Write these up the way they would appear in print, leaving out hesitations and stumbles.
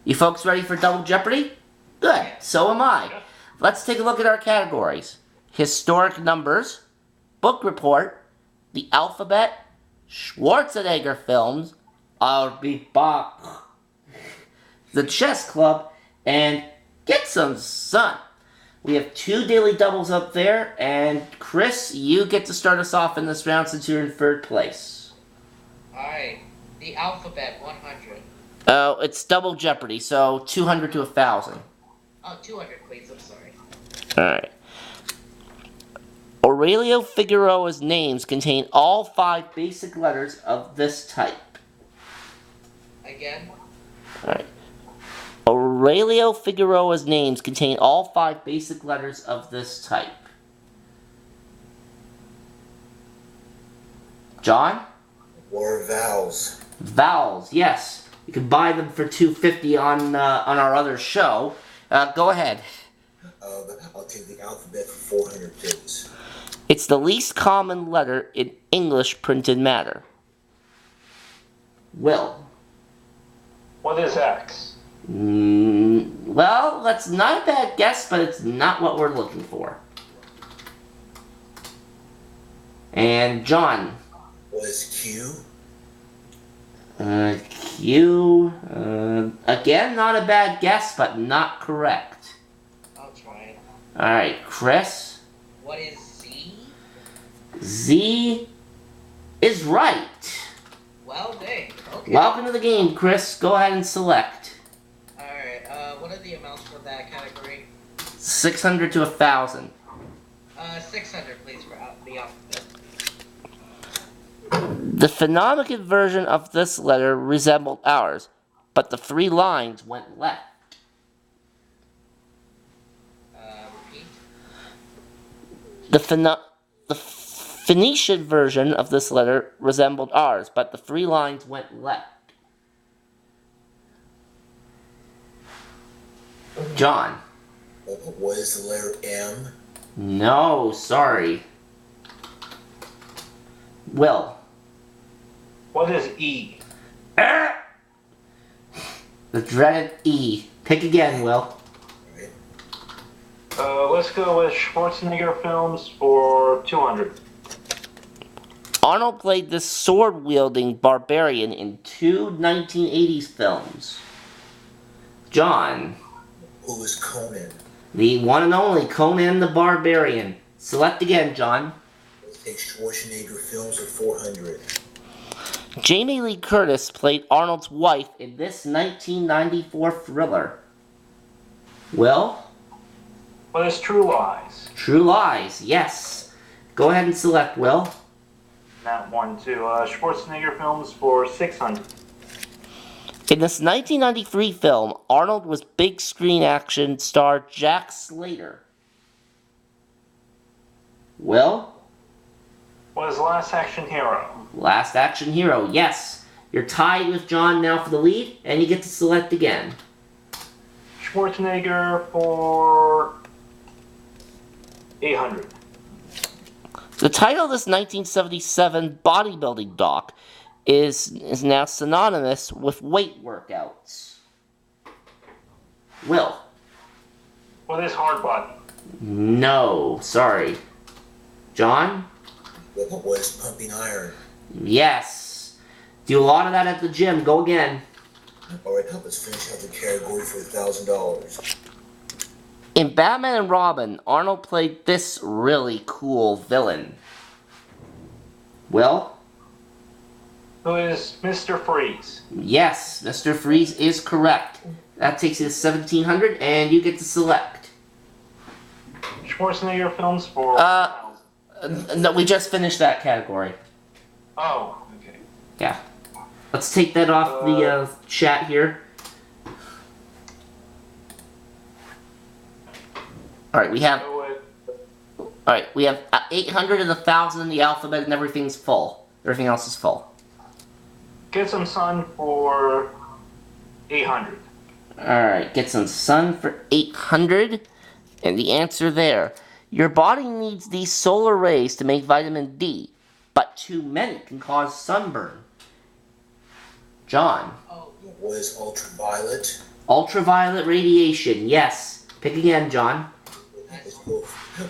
You folks ready for Double Jeopardy? Good, so am I. Let's take a look at our categories. Historic numbers, book report, the alphabet, Schwarzenegger films, I'll be back, the chess club, and get some sun. We have 2 daily doubles up there, and Chris, you get to start us off in this round since you're in 3rd place. Alright, the alphabet 100. Oh, it's Double Jeopardy, so 200 to 1,000. Oh, 200 please, I'm sorry. Alright. Aurelio Figueroa's names contain all 5 basic letters of this type. Again? Alright. Aurelio Figueroa's names contain all 5 basic letters of this type. John? Or vowels. Vowels, yes. You can buy them for $2.50 on our other show. Go ahead. I'll take the alphabet for 400, please. It's the least common letter in English printed matter. Will. What is X? Well, that's not a bad guess, but it's not what we're looking for. And John. What is Q? Q. Again, not a bad guess, but not correct. I'll try it. Alright, Chris. What is Z? Z is right. Well, dang. Okay. Welcome to the game, Chris. Go ahead and select. Alright, what are the amounts for that category? 600 to 1,000. 600 please for the alphabet. The phonetic version of this letter resembled ours, but the 3 lines went left. Repeat? The Phoenician version of this letter resembled ours, but the 3 lines went left. John. What is the letter M? No, sorry. Will. What is E? The dreaded E. Pick again, Will. Let's go with Schwarzenegger films for 200. Arnold played this sword-wielding barbarian in 2 1980s films. John. Who is Conan? The one and only Conan the Barbarian. Select again, John. Let's take Schwarzenegger films for 400. Jamie Lee Curtis played Arnold's wife in this 1994 thriller. Will? What is True Lies? True Lies, yes. Go ahead and select, Will. That one too. Schwarzenegger films for 600. In this 1993 film, Arnold was big screen action star Jack Slater. Will? What is Last Action Hero? Last Action Hero, yes. You're tied with John now for the lead, and you get to select again. Schwarzenegger for 800. The title of this 1977 bodybuilding doc is now synonymous with weight workouts. Will? What is Hard Body? No, sorry. John? What is Pumping Iron? Yes. Do a lot of that at the gym. Go again. Alright, let's finish out the category for $1,000. In Batman and Robin, Arnold played this really cool villain. Will? Who is Mr. Freeze? Yes, Mr. Freeze is correct. That takes you to 1,700, and you get to select. Schwarzenegger films for 1,000. No, we just finished that category. Oh, okay. Yeah. Let's take that off the chat here. Alright, we have... Alright, we have 800 and 1,000 in the alphabet, and everything's full. Everything else is full. Get Some Sun for 800. Alright, get some sun for 800. And the answer there. Your body needs these solar rays to make vitamin D, but too many can cause sunburn. John. Oh, What is ultraviolet? Ultraviolet radiation, yes. Pick again, John.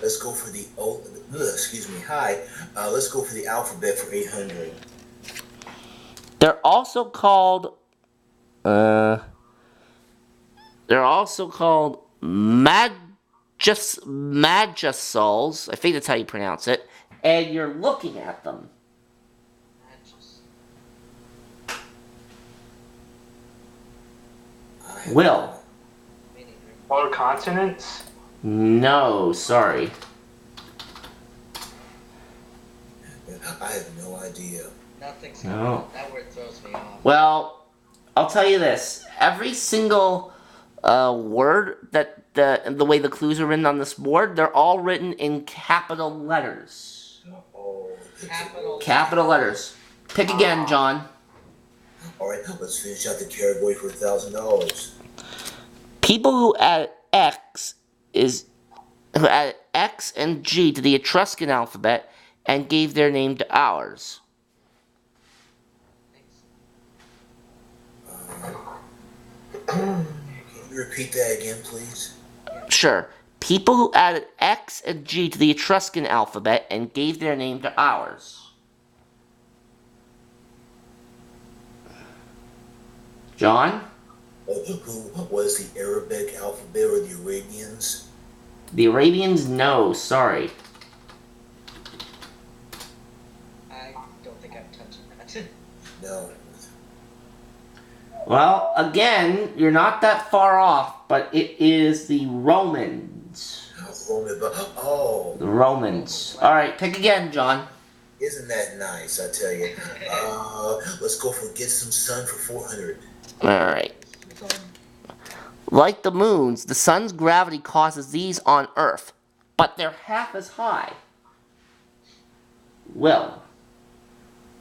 Let's go for the excuse me. Hi. Let's go for the alphabet for 800. They're also called Magusols. I think that's how you pronounce it. And you're looking at them. Will. Or continents? No, sorry. I have no idea. Nothing's No. coming. That word throws me off. Well, I'll tell you this. Every single word that the way the clues are written on this board, they're all written in capital letters. Oh. Capital letters. Pick again, John. All right. Let's finish out the category for $1,000. People who added X and G to the Etruscan alphabet and gave their name to ours. Can you repeat that again, please? Sure. People who added X and G to the Etruscan alphabet and gave their name to ours. John? Who was the Arabic alphabet or the Arabians? The Arabians? No, sorry. I don't think I'm touching that. No. Well, again, you're not that far off, but it is the Romans. Oh. The Romans. Alright, pick again, John. Isn't that nice, I tell you. Let's go for Get Some Sun for 400. Alright. Like the moons, the sun's gravity causes these on Earth, but they're half as high. Will.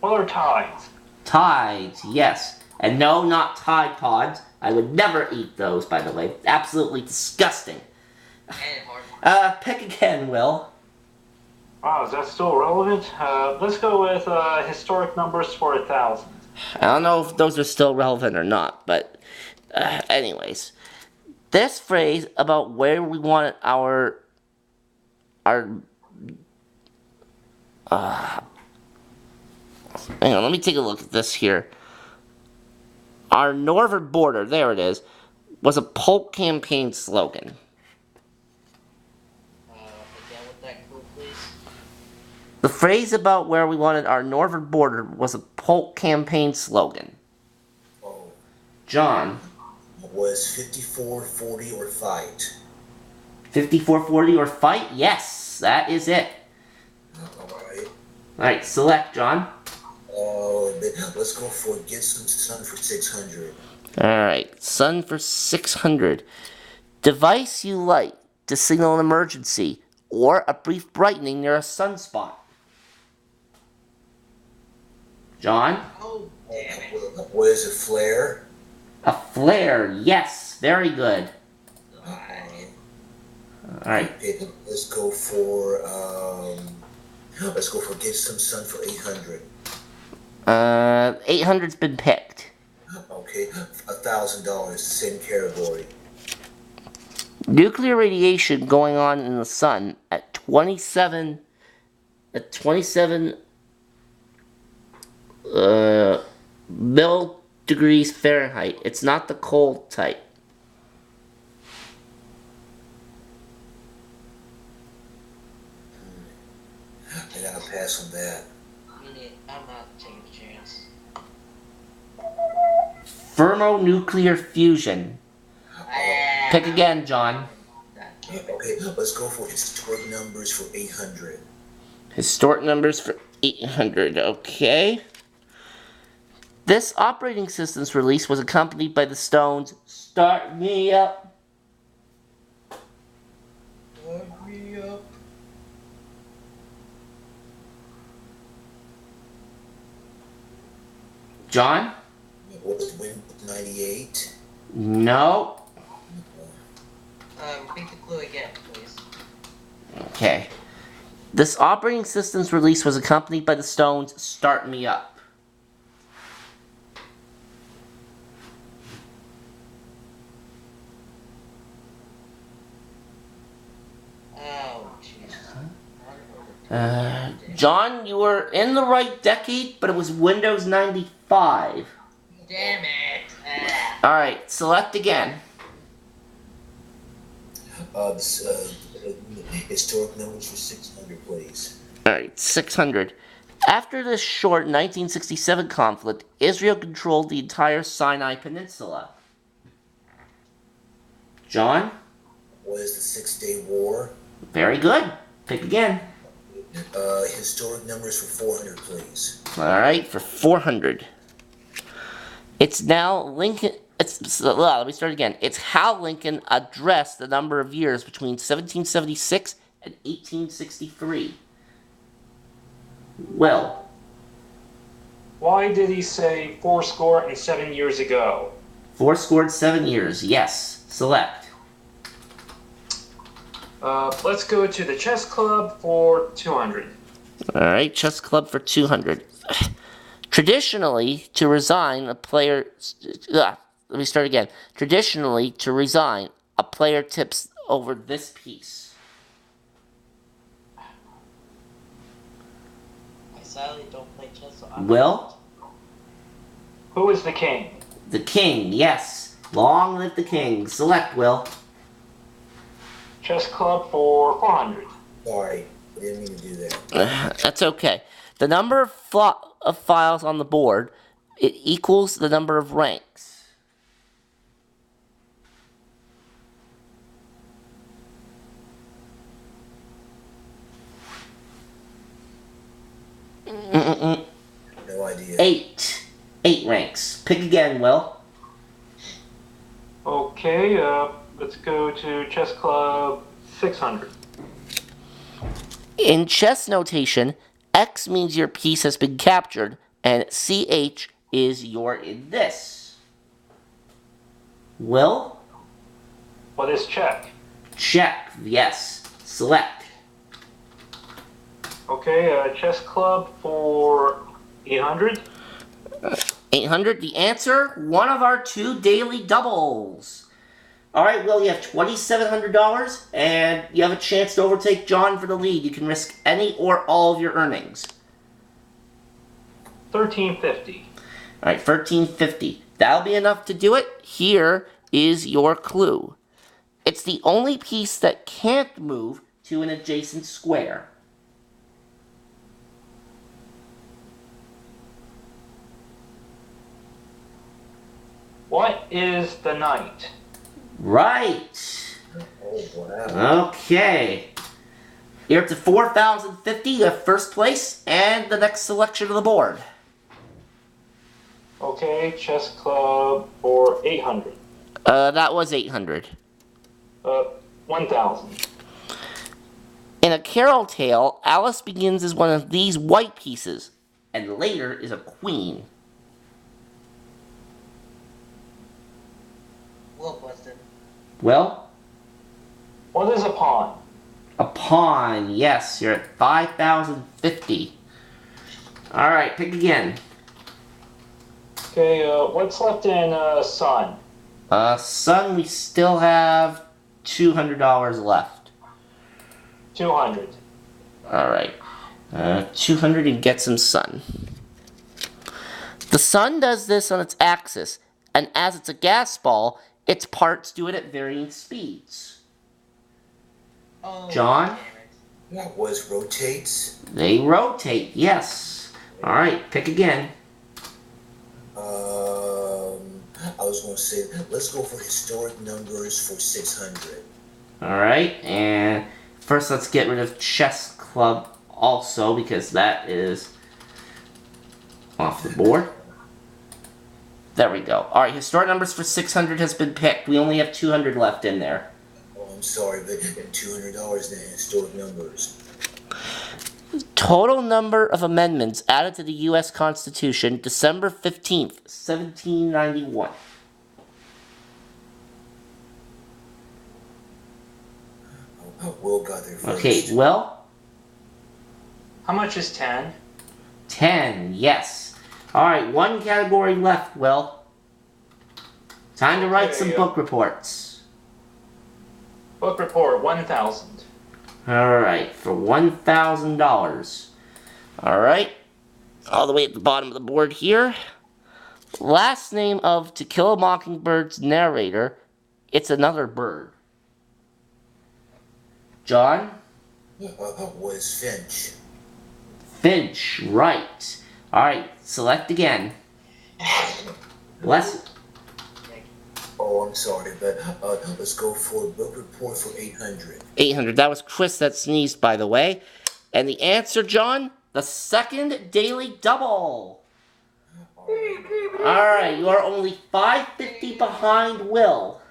What are tides? Tides, yes. And no, not Tide Pods. I would never eat those, by the way. Absolutely disgusting. And hard. Pick again, Will. Wow, is that still relevant? Let's go with historic numbers for 1,000. I don't know if those are still relevant or not, but anyways. This phrase about where we want our hang on, let me take a look at this here. Our northern border, there it is, was a polk campaign slogan. Again with that clue, please. The phrase about where we wanted our northern border was a polk campaign slogan. Oh. John. Was 5440 or fight? 5440 or fight? Yes, that is it. Alright. Alright, select, John. Let's go for Get Some Sun for 600. Alright, sun for 600. Device you light to signal an emergency or a brief brightening near a sunspot. John? Oh, damn it. What is a flare? A flare, yes, very good. Alright. Okay, let's go for Get Some Sun for 800. 800's been picked. Okay, $1,000, same category. Nuclear radiation going on in the sun at 27 mil degrees Fahrenheit. It's not the cold type. I gotta pass on that. I'm not taking a chance. Thermonuclear fusion. Pick again, John. Okay, let's go for historic numbers for 800. Historic numbers for 800, okay. This operating system's release was accompanied by the Stones' Start Me Up. Hurry up. John? What's Windows 98? No. Repeat the clue again, please. Okay. This operating system's release was accompanied by the Stones' Start Me Up. John, you were in the right decade, but it was Windows 95. Damn it. Alright, select again. Historic numbers for 600, please. Alright, 600. After this short 1967 conflict, Israel controlled the entire Sinai Peninsula. John? What is the 6-Day War? Very good. Pick again. Historic numbers for 400, please. Alright, for 400. It's now Lincoln. Let me start again. It's how Lincoln addressed the number of years between 1776 and 1863. Well. Why did he say 7 years ago? 7 years, yes. Select. Let's go to the chess club for 200. Alright, chess club for 200. Traditionally, to resign, a player... let me start again. Traditionally, to resign, a player tips over this piece. I sadly don't play chess, so I'm Will? Who is the king? The king, yes. Long live the king. Select, Will. Chess club for 400. Sorry, I didn't mean to do that. That's okay. The number of files on the board, it equals the number of ranks. No idea. 8. 8 ranks. Pick again, Will. Okay, let's go to chess club 600. In chess notation, X means your piece has been captured, and CH is you're in this. Will? What is check? Check, yes. Select. Okay, chess club for 800. 800, the answer, one of our 2 daily doubles. Alright, Will, you have $2,700, and you have a chance to overtake John for the lead. You can risk any or all of your earnings. 1350. Alright, 1350. That'll be enough to do it. Here is your clue. It's the only piece that can't move to an adjacent square. What is the knight? Right. Oh, wow. Okay. You're up to 4,050. You have first place and the next selection of the board. Okay, chess club for 800. That was 800. 1000. In a carol tale, Alice begins as one of these white pieces, and later is a queen. Will Busted. Well, What is a pawn? a pawn. Yes, you're at 5,050. Alright, pick again. Okay, what's left in sun? Son, we still have $200 left. 200. Alright. 200 and get some sun. The sun does this on its axis, and as it's a gas ball, its parts do it at varying speeds. Oh, John? damn it. What was rotates? They rotate, yes. Alright, pick again. I was going to say, let's go for historic numbers for 600. Alright, and first let's get rid of chess club also, because that is off the board. There we go. Alright, historic numbers for 600 has been picked. We only have 200 left in there. Oh, I'm sorry, but $200 in historic numbers. Total number of amendments added to the U.S. Constitution, December 15th, 1791. Will got there first. Okay, well, How much is 10? 10, yes. Alright, one category left, Will. Time to write some book reports. Book report 1000. Alright, for $1,000. Alright, all the way at the bottom of the board here. Last name of To Kill a Mockingbird's narrator, it's another bird. John? Was Finch. Finch, right. Alright, select again. Bless. Oh, I'm sorry, but let's go for book report for 800. 800. That was Chris that sneezed, by the way. And the answer, John? The second daily double. Alright, you are only $5.50 behind Will.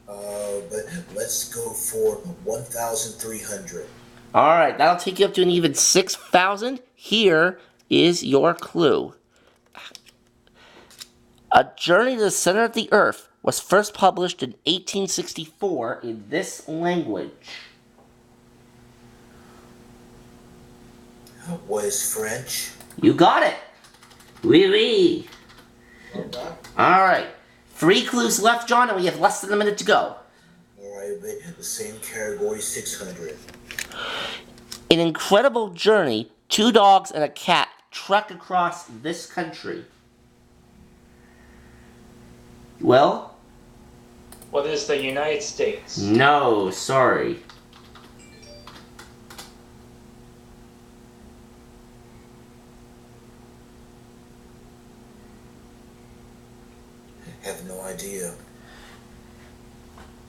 But let's go for 1,300. Alright, that'll take you up to an even 6,000. Here is your clue. A Journey to the Center of the Earth was first published in 1864 in this language. Was French. You got it. Oui, oui. Well done. Alright. 3 clues left, John, and we have less than a minute to go. Alright, but the same category, 600. An incredible journey, 2 dogs and a cat trek across this country. Well? What is the United States? No, sorry. Have no idea.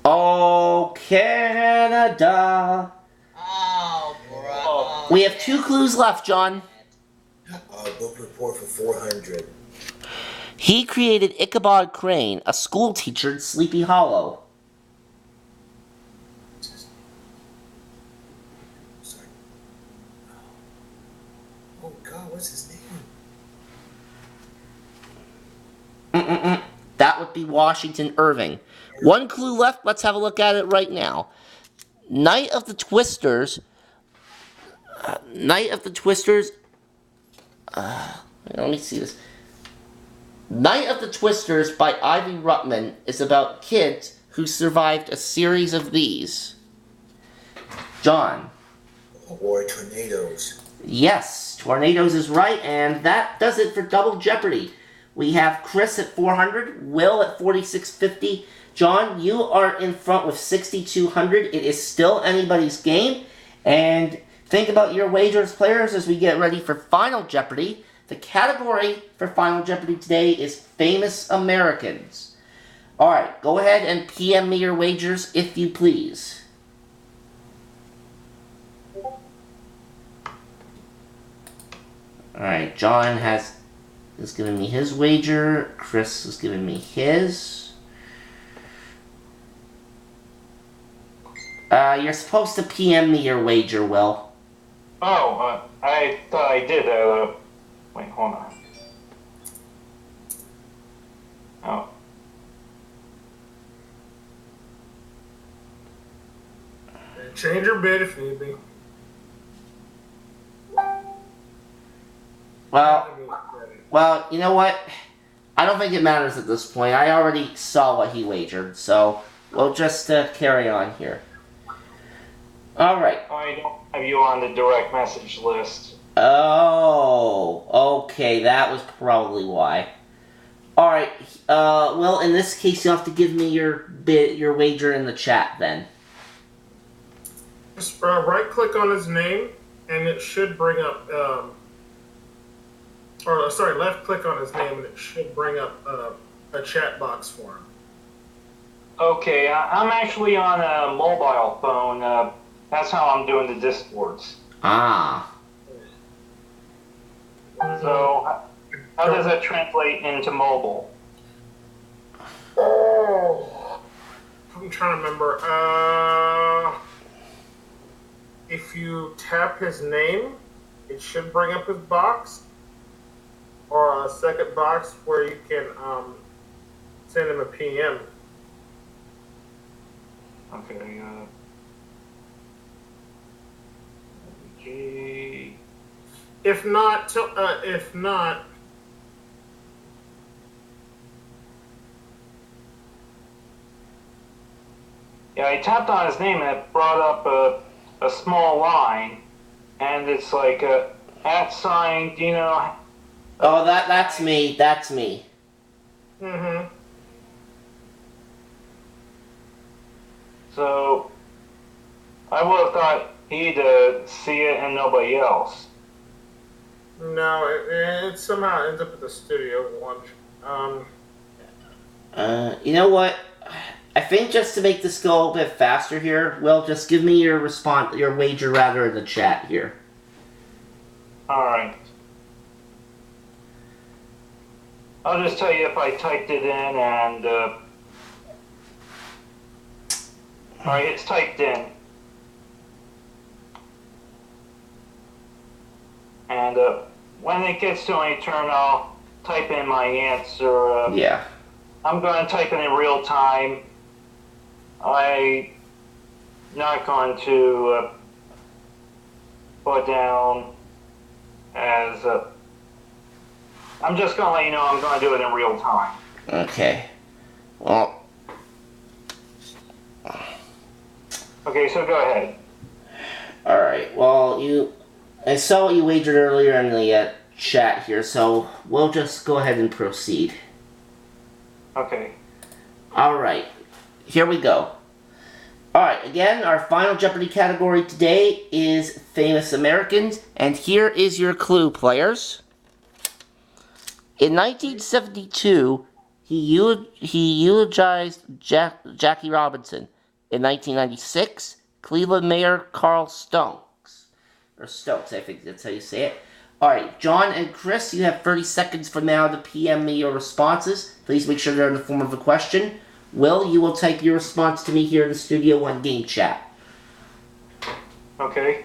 Oh, Canada. Oh, bro. We have 2 clues left, John. Book report for 400. He created Ichabod Crane, a school teacher in Sleepy Hollow. Sorry. Oh God, what's his name? That would be Washington Irving. 1 clue left. Let's have a look at it right now. Night of the Twisters. Night of the Twisters. Let me see this. Night of the Twisters by Ivy Rutman is about kids who survived a series of these. John. Or tornadoes. Yes, Tornadoes is right, and that does it for Double Jeopardy. We have Chris at 400, Will at 4650. John, you are in front with 6200. It is still anybody's game. And think about your wagers, players, as we get ready for Final Jeopardy. The category for Final Jeopardy today is Famous Americans. Alright, go ahead and PM me your wagers if you please. Alright, John is giving me his wager. Chris is giving me his. You're supposed to PM me your wager, Will. Oh, I thought I did. Wait, hold on. Oh. Change your bid if need be. Well, you know what? I don't think it matters at this point. I already saw what he wagered, so we'll just carry on here. Alright. I don't have you on the direct message list. Oh, okay, that was probably why. Alright, well, in this case, you'll have to give me your wager in the chat, then. Just right-click on his name, and it should bring up, left-click on his name, and it should bring up a chat box for him. Okay, I'm actually on a mobile phone. That's how I'm doing the Discords. Ah. So, how does that translate into mobile? Oh, I'm trying to remember. If you tap his name, it should bring up his box, or a second box where you can send him a PM. Okay, okay. If not, Yeah, I tapped on his name and it brought up a small line, and it's like a @ do you know? Oh, that's me. That's me. Mm-hmm. So I would have thought he'd see it and nobody else. No, it somehow ends up at the studio lunch. You know what? I think just to make this go a bit faster here, Will, just give me your wager rather in the chat here. All right. I'll just tell you if I typed it in and. All right, it's typed in. And when it gets to my turn, I'll type in my answer. Yeah. I'm going to type it in real time. I'm not going to put down as. I'm just going to let you know I'm going to do it in real time. Okay. Well. Okay, so go ahead. All right. Well, I saw what you wagered earlier in the chat here, so we'll just go ahead and proceed. Okay. All right. Here we go. All right. Again, our final Jeopardy category today is famous Americans, and here is your clue, players. In 1972, he eulogized Jackie Robinson. In 1996, Cleveland Mayor Carl Stokes, I think that's how you say it. All right, John and Chris, you have 30 seconds from now to PM me your responses. Please make sure they're in the form of a question. Will, you will type your response to me here in the Studio One game chat. Okay.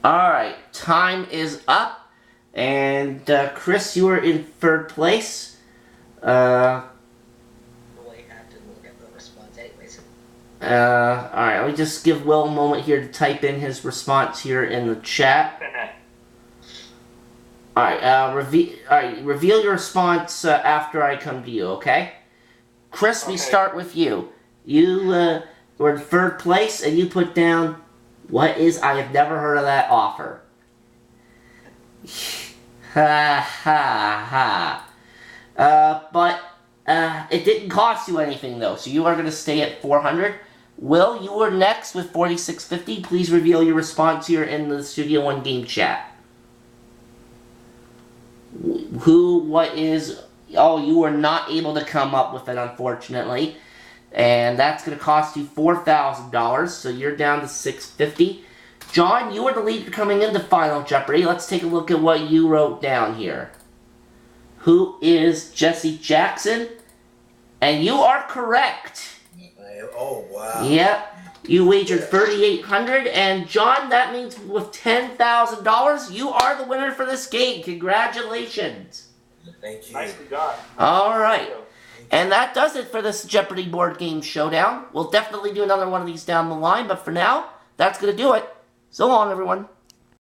Alright, time is up. And Chris, you are in third place. Well, I have to look at the response anyways. Alright, let me just give Will a moment here to type in his response here in the chat. Alright, reveal your response after I come to you, okay? Chris, we start with you. You were in third place, and you put down, what is, I have never heard of that offer. Ha ha ha. But it didn't cost you anything, though, so you are going to stay at 400. Will, you are next with 4650. Please reveal your response here in the Studio One game chat. What is... Oh, you were not able to come up with it, unfortunately. And that's going to cost you $4,000, so you're down to $650. John, you are the leader coming into Final Jeopardy. Let's take a look at what you wrote down here. Who is Jesse Jackson? And you are correct. Oh, wow. Yep. You wagered $3,800, and John, that means with $10,000, you are the winner for this game. Congratulations. Thank you. Nicely done. All right. And that does it for this Jeopardy board game showdown. We'll definitely do another one of these down the line, but for now, that's going to do it. So long, everyone.